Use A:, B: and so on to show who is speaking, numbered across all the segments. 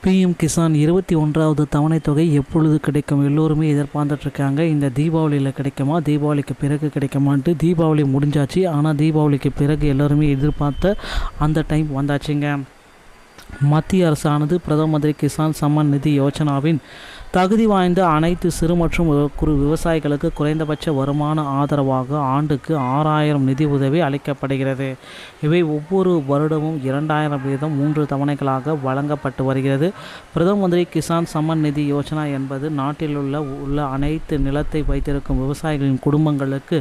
A: PM Kisan 21வது தவணை தொகை எப்பொழுது கிடைக்கும்? எல்லோருமே எதிர்பார்த்துட்ருக்காங்க. இந்த தீபாவளியில் கிடைக்குமா, தீபாவளிக்கு பிறகு கிடைக்குமான்ட்டு. தீபாவளி முடிஞ்சாச்சு, ஆனால் தீபாவளிக்கு பிறகு எல்லோருமே எதிர்பார்த்த அந்த டைம் வந்தாச்சுங்க. மத்திய அரசானது பிரதம மந்திரி கிசான் சம்மான் நிதி யோஜனாவின் தகுதி வாய்ந்த அனைத்து சிறு மற்றும் குறு விவசாயிகளுக்கு குறைந்தபட்ச வருமான ஆதரவாக ஆண்டுக்கு 6000 நிதி உதவி அளிக்கப்படுகிறது. இவை ஒவ்வொரு வருடமும் 2000 வீதம் 3 தவணைகளாக வழங்கப்பட்டு வருகிறது. பிரதம மந்திரி கிசான் சம்மான் நிதி யோஜனா என்பது நாட்டில் உள்ள அனைத்து நிலத்தை வைத்திருக்கும் விவசாயிகளின் குடும்பங்களுக்கு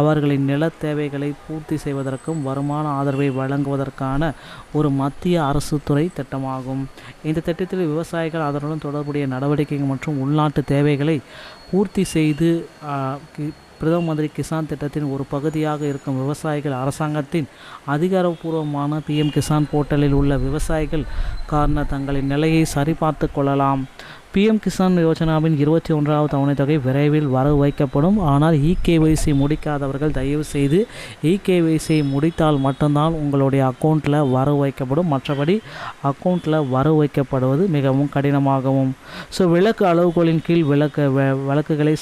A: அவர்களின் நில தேவைகளை பூர்த்தி செய்வதற்கும் வருமான ஆதரவை வழங்குவதற்கான ஒரு மத்திய அரசு துறை திட்டமாகும். இந்த திட்டத்தில் விவசாயிகள் அதனுடன் தொடர்புடைய நடவடிக்கைகள் மற்றும் உள்நாட்டு தேவைகளை பூர்த்தி செய்து பிரதம மந்திரி கிசான் திட்டத்தின் ஒரு பகுதியாக இருக்கும் விவசாயிகள் அரசாங்கத்தின் அதிகாரப்பூர்வமான பிஎம் கிசான் போர்ட்டலில் உள்ள விவசாயிகள் தங்களின் நிலையை சரிபார்த்து கொள்ளலாம். பிஎம் கிசான் யோஜனாவின் 21வது தவணை தொகை விரைவில் வரவு வைக்கப்படும். ஆனால் இகேஒய்சி முடிக்காதவர்கள் தயவு செய்து இகேஒய்சி முடித்தால் மட்டும்தான் உங்களுடைய அக்கௌண்ட்டில் வரவு வைக்கப்படும். மற்றபடி அக்கௌண்ட்டில் வரவு வைக்கப்படுவது மிகவும் கடினமாகவும். விலக்கு அளவுகோலின் கீழ் வழக்குகளை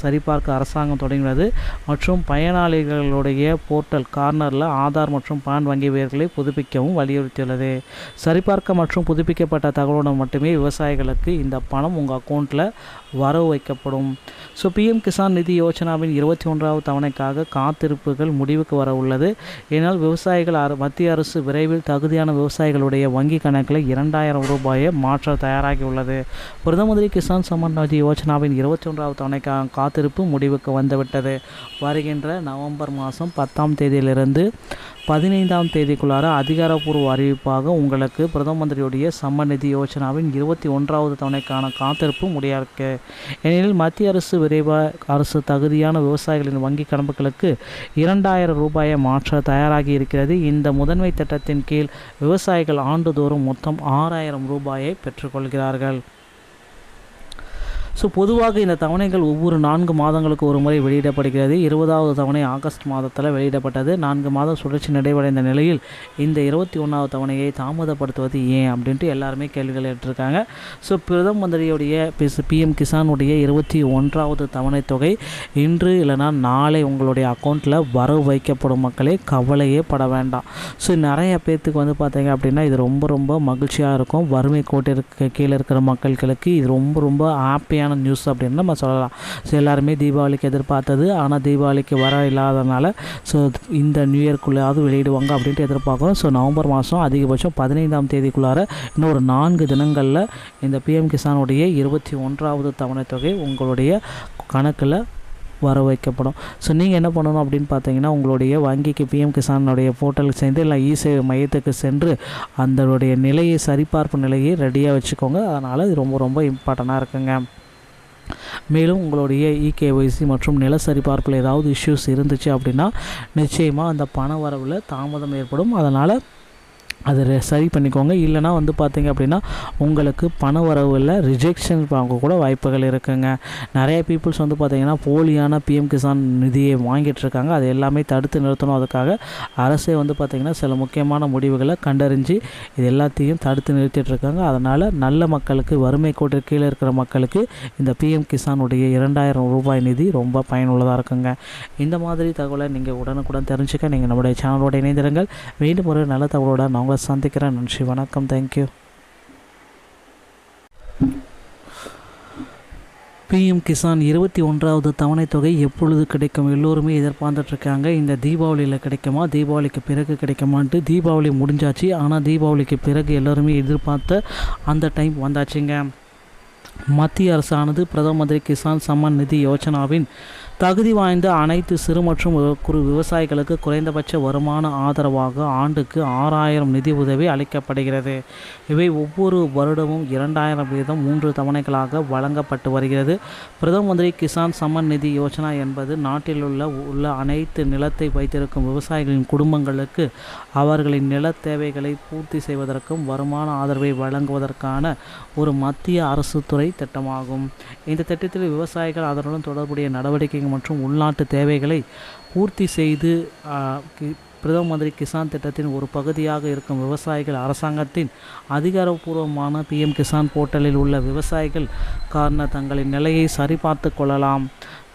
A: சரிபார்க்க அரசாங்கம் தொடங்கினது. மற்றும் பயனாளிகளுடைய போர்ட்டல் கார்னரில் ஆதார் மற்றும் பான் வங்கி விவரங்களை புதுப்பிக்கவும் வலியுறுத்தியுள்ளது. சரிபார்க்க மற்றும் புதுப்பிக்கப்பட்ட தகவலுடன் மட்டுமே விவசாயிகளுக்கு இந்த பணம் உங்கள் அக்கௌண்ட்டில் வரவு வைக்கப்படும். பிஎம் கிசான் நிதி யோஜனாவின் 21வது தவணைக்காக காத்திருப்புகள் முடிவுக்கு வர உள்ளது. ஏனால் விவசாயிகள் மத்திய அரசு விரைவில் தகுதியான விவசாயிகளுடைய வங்கி கணக்கில் 2000 ரூபாயை மாற்ற தயாராகி உள்ளது. பிரதம மந்திரி கிசான் சம்மான் நிதி யோஜனாவின் 21வது தவணைக்காக காத்திருப்பு முடிவுக்கு வந்துவிட்டது. வருகின்ற நவம்பர் மாதம் 10ஆம் தேதியிலிருந்து 15ஆம் தேதிக்குள்ளார அதிகாரப்பூர்வ அறிவிப்பாக உங்களுக்கு பிரதம மந்திரியுடைய சம்மான் நிதி யோஜனாவின் 21வது தவணைக்கான காத்திருப்பு முடியாது. ஏனெனில் மத்திய அரசு தகுதியான விவசாயிகளின் வங்கி கணக்குகளுக்கு 2000 ரூபாயை மாற்ற தயாராகி இருக்கிறது. இந்த முதன்மை திட்டத்தின் கீழ் விவசாயிகள் ஆண்டுதோறும் மொத்தம் 6000 ரூபாயை பெற்றுக்கொள்கிறார்கள். பொதுவாக இந்த தவணைகள் ஒவ்வொரு 4 மாதங்களுக்கு ஒரு முறை வெளியிடப்படுகிறது. 20வது தவணை ஆகஸ்ட் மாதத்தில் வெளியிடப்பட்டது. 4 மாதம் சுழற்சி நிறைவடைந்த நிலையில் இந்த 21வது தவணையை தாமதப்படுத்துவது ஏன் அப்படின்ட்டு எல்லாருமே கேள்விகள் ஏற்றிருக்காங்க. பிரதம மந்திரியுடைய பிஎம் கிசானுடைய 21வது தவணை தொகை இன்று இல்லைனா நாளை உங்களுடைய அக்கௌண்ட்டில் வரவு வைக்கப்படும். மக்களே கவலையே பட வேண்டாம். நிறைய பேர்த்துக்கு பார்த்தீங்க அப்படின்னா இது ரொம்ப மகிழ்ச்சியாக இருக்கும். வறுமை கோட்டிற்கு கீழே இருக்கிற மக்களுக்கு இது ரொம்ப ஹாப்பியான நியூஸ் அப்படின்னு நம்ம சொல்லலாம். எல்லாருமே தீபாவளிக்கு எதிர்பார்த்தது, ஆனால் தீபாவளிக்கு வர இல்லாதனால இந்த நியூ இயர்க்குள்ளாவது வெளியிடுவாங்க அப்படின்ட்டு எதிர்பார்க்குறோம். நவம்பர் மாதம் அதிகபட்சம் 15ஆம் தேதிக்குள்ளார இன்னும் ஒரு 4 தினங்களில் இந்த பிஎம் கிசானுடைய 21வது தவணை தொகை உங்களுடைய கணக்கில் வர வைக்கப்படும். நீங்கள் என்ன பண்ணணும் அப்படின்னு பார்த்தீங்கன்னா, உங்களுடைய வங்கிக்கு பிஎம் கிசானுடைய போர்ட்டலுக்கு சேர்ந்து இல்லை இசேவை மையத்துக்கு சென்று அதனுடைய நிலையை சரிபார்ப்பு நிலையை ரெடியாக வச்சுக்கோங்க. அதனால் இது ரொம்ப இம்பார்ட்டண்ட்டாக இருக்குங்க. மேலும் உங்களுடைய இகேஒய்சி மற்றும் நில சரிபார்ப்பில் ஏதாவது இஷ்யூஸ் இருந்துச்சு அப்படின்னா நிச்சயமாக அந்த பண வரவில் தாமதம் ஏற்படும். அதனால் அதை சரி பண்ணிக்கோங்க. இல்லைனா பார்த்தீங்க அப்படின்னா உங்களுக்கு பண வரவில் ரிஜெக்ஷன் வாங்க கூட வாய்ப்புகள் இருக்குங்க. நிறைய பீப்புள்ஸ் பார்த்தீங்கன்னா போலியான பிஎம் கிசான் நிதியை வாங்கிட்டுருக்காங்க. அது எல்லாமே தடுத்து நிறுத்தணும். அதுக்காக அரசே பார்த்திங்கன்னா சில முக்கியமான முடிவுகளை கண்டறிஞ்சு இது எல்லாத்தையும் தடுத்து நிறுத்திட்டுருக்காங்க. அதனால் நல்ல மக்களுக்கு, வறுமை கோட்டு கீழே இருக்கிற மக்களுக்கு இந்த பிஎம் கிசானுடைய 2000 ரூபாய் நிதி ரொம்ப பயனுள்ளதாக இருக்குங்க. இந்த மாதிரி தகவலை நீங்கள் உடனுக்குடன் தெரிஞ்சுக்க நீங்கள் நம்முடைய சேனலோட இணைந்திருங்கள். மீண்டும் ஒரு நல்ல தகவலோட நான் சந்திக்கிறேன். நன்றி, வணக்கம், தேங்க்யூ. பிஎம் கிசான் 21வது தவணை தொகை எப்பொழுது கிடைக்கும்? எல்லோருமே எதிர்பார்த்துட்ருக்காங்க. இந்த தீபாவளியில் கிடைக்குமா, தீபாவளிக்கு பிறகு கிடைக்குமான்ட்டு. தீபாவளி முடிஞ்சாச்சு, ஆனால் தீபாவளிக்கு பிறகு எல்லோருமே எதிர்பார்த்த அந்த டைம் வந்தாச்சுங்க. மத்திய அரசானது பிரதம மந்திரி கிசான் சம்மான் நிதி யோஜனாவின் தகுதி வாய்ந்த அனைத்து சிறு மற்றும் குறு விவசாயிகளுக்கு குறைந்தபட்ச வருமான ஆதரவாக ஆண்டுக்கு 6000 நிதி உதவி அளிக்கப்படுகிறது. இவை ஒவ்வொரு வருடமும் 2000 வீதம் 3 தவணைகளாக வழங்கப்பட்டு வருகிறது. பிரதம மந்திரி கிசான் சம்மான் நிதி யோஜனா என்பது நாட்டில் உள்ள அனைத்து நிலத்தை வைத்திருக்கும் விவசாயிகளின் குடும்பங்களுக்கு அவர்களின் நில தேவைகளை பூர்த்தி செய்வதற்கும் வருமான ஆதரவை வழங்குவதற்கான ஒரு மத்திய அரசு துறை திட்டமாகும். இந்த திட்டத்தில் விவசாயிகள் அதனுடன் தொடர்புடைய நடவடிக்கைகள் மற்றும் உள்நாட்டு தேவைகளை பூர்த்தி செய்து பிரதம மந்திரி கிசான் திட்டத்தின் ஒரு பகுதியாக இருக்கும் விவசாயிகள் அரசாங்கத்தின் அதிகாரப்பூர்வமான பிஎம் கிசான் போர்ட்டலில் உள்ள விவசாயிகள் தங்களின் நிலையை சரிபார்த்து கொள்ளலாம்.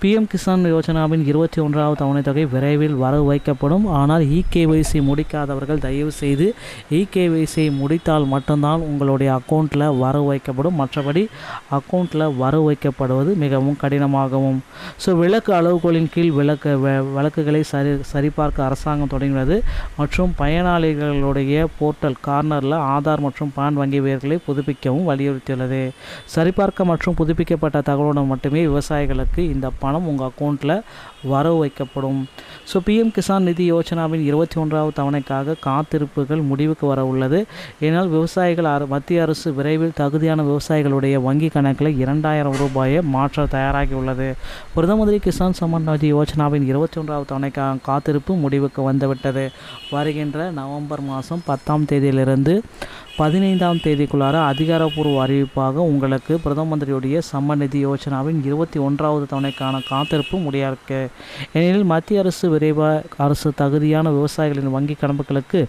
A: பிஎம் கிசான் யோஜனாவின் 21வது தவணை தொகை விரைவில் வரவு வைக்கப்படும். ஆனால் இகேஒய்சி முடிக்காதவர்கள் தயவு செய்து இகேஒய்சி முடித்தால் மட்டும்தான் உங்களுடைய அக்கௌண்ட்டில் வரவு வைக்கப்படும். மற்றபடி அக்கௌண்ட்டில் வரவு வைக்கப்படுவது மிகவும் கடினமாகவும். விலக்கு அளவுகோலின் கீழ் வழக்குகளை சரிபார்க்க அரசாங்கம் தொடங்கியுள்ளது மற்றும் பயனாளிகளுடைய போர்ட்டல் கார்னரில் ஆதார் மற்றும் பான் வங்கி விவரங்களை புதுப்பிக்கவும் வலியுறுத்தியுள்ளது. சரிபார்க்க மற்றும் புதுப்பிக்கப்பட்ட தகவலுடன் மட்டுமே விவசாயிகளுக்கு இந்த பணம் உங்கள் அக்கௌண்ட்டில் வரவு வைக்கப்படும். பிஎம் கிசான் நிதி யோஜனாவின் 21வது தவணைக்காக காத்திருப்புகள் முடிவுக்கு வர உள்ளது. ஏனால் விவசாயிகள் மத்திய அரசு விரைவில் தகுதியான விவசாயிகளுடைய வங்கி கணக்கில் 2000 ரூபாயை மாற்ற தயாராகி உள்ளது. பிரதம மந்திரி கிசான் சம்மான் நிதி யோஜனாவின் 21வது தவணைக்காக காத்திருப்பு முடிவுக்கு வந்துவிட்டது. வருகின்ற நவம்பர் மாதம் 10ஆம் தேதியிலிருந்து 15ஆம் தேதிக்குள்ளார அதிகாரப்பூர்வ அறிவிப்பாக உங்களுக்கு பிரதம மந்திரியுடைய சம்மன் நிதி யோஜனாவின் 21வது தவணைக்கான காத்திருப்பு முடியாது. ஏனெனில் மத்திய அரசு தகுதியான விவசாயிகளின் வங்கி கணக்குகளுக்கு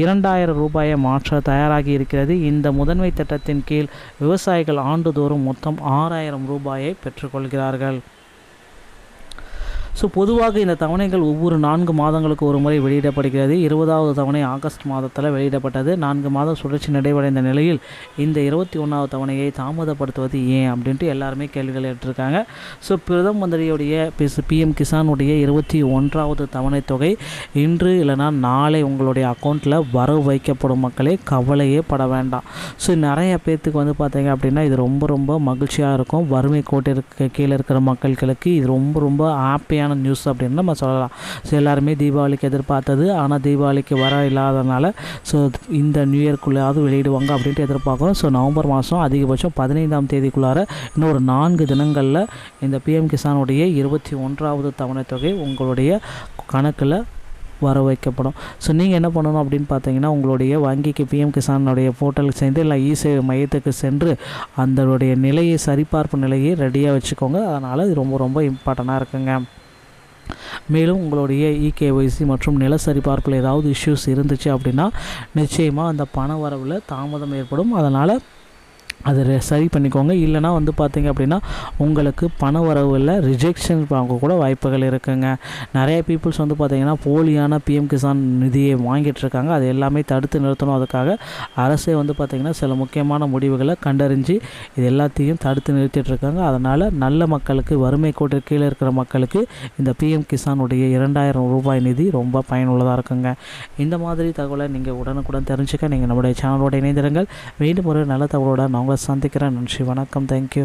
A: 2000 ரூபாயை மாற்ற தயாராகி இருக்கிறது. இந்த முதன்மை திட்டத்தின் கீழ் விவசாயிகள் ஆண்டுதோறும் மொத்தம் 6000 ரூபாயை பெற்றுக்கொள்கிறார்கள். பொதுவாக இந்த தவணைகள் ஒவ்வொரு 4 மாதங்களுக்கு ஒரு முறை வெளியிடப்படுகிறது. 20வது தவணை ஆகஸ்ட் மாதத்தில் வெளியிடப்பட்டது. 4 மாதம் சுழற்சி நிறைவடைந்த நிலையில் இந்த 21வது தவணையை தாமதப்படுத்துவது ஏன் அப்படின்ட்டு எல்லாருமே கேள்விகள் எடுத்திருக்காங்க. பிரதம மந்திரியுடைய பிஎம் கிசானுடைய 21வது தவணை தொகை இன்று இல்லைனா நாளை உங்களுடைய அக்கௌண்ட்டில் வரவு வைக்கப்படும். மக்களே கவலையே பட வேண்டாம். நிறைய பேர்த்துக்கு பார்த்தீங்க அப்படின்னா இது ரொம்ப மகிழ்ச்சியாக இருக்கும். வறுமை கோட்டிற்கு கீழே இருக்கிற மக்களுக்கு இது ரொம்ப ஹாப்பியான நியூஸ் அப்படின்னு நம்ம சொல்லலாம். எல்லாருமே தீபாவளிக்கு எதிர்பார்த்தது, ஆனால் தீபாவளிக்கு வர இல்லாதனால இந்த நியூ இயர்க்குள்ளாவது வெளியிடுவாங்க அப்படின்ட்டு எதிர்பார்க்குறோம். நவம்பர் மாதம் அதிகபட்சம் 15ஆம் தேதிக்குள்ளார இன்னும் ஒரு 4 தினங்களில் இந்த பிஎம் கிசானுடைய 21வது தவணை தொகை உங்களுடைய கணக்கில் வர வைக்கப்படும். நீங்கள் என்ன பண்ணணும் அப்படின்னு பார்த்தீங்கன்னா, உங்களுடைய வங்கிக்கு பிஎம் கிசானுடைய போர்ட்டலுக்கு சேர்ந்து இல்லை இசேவை மையத்துக்கு சென்று அதனுடைய நிலையை சரிபார்ப்பு நிலையை ரெடியாக வச்சுக்கோங்க. அதனால் இது ரொம்ப இம்பார்ட்டண்ட்டாக இருக்குங்க. மேலும் உங்களுடைய இகேஒய்சி மற்றும் நில சரிபார்ப்பில் ஏதாவது இஷ்யூஸ் இருந்துச்சு அப்படின்னா நிச்சயமாக அந்த பண வரவில் தாமதம் ஏற்படும். அதனால் அதை சரி பண்ணிக்கோங்க. இல்லைனா பார்த்தீங்க அப்படின்னா உங்களுக்கு பண வரவில் ரிஜெக்ஷன் வாங்க கூட வாய்ப்புகள் இருக்குங்க. நிறைய பீப்புள்ஸ் பார்த்திங்கன்னா போலியான பிஎம் கிசான் நிதியை வாங்கிட்டு இருக்காங்க. அது எல்லாமே தடுத்து நிறுத்தணும். அதுக்காக அரசே பார்த்திங்கன்னா சில முக்கியமான முடிவுகளை கண்டறிஞ்சு இது எல்லாத்தையும் தடுத்து நிறுத்திட்டு இருக்காங்க. அதனால் நல்ல மக்களுக்கு, வறுமை கோட்டிற்கு கீழே இருக்கிற மக்களுக்கு இந்த பிஎம் கிசானுடைய 2000 ரூபாய் நிதி ரொம்ப பயனுள்ளதாக இருக்குங்க. இந்த மாதிரி தகவலை நீங்கள் உடனுக்குடன் தெரிஞ்சுக்க நீங்கள் நம்முடைய சேனலோட இணைந்திருங்கள். மீண்டும் ஒரு நல்ல தகவலோட நான் உங்களை சந்திக்கிறேன். நன்றி, வணக்கம், தேங்க்யூ.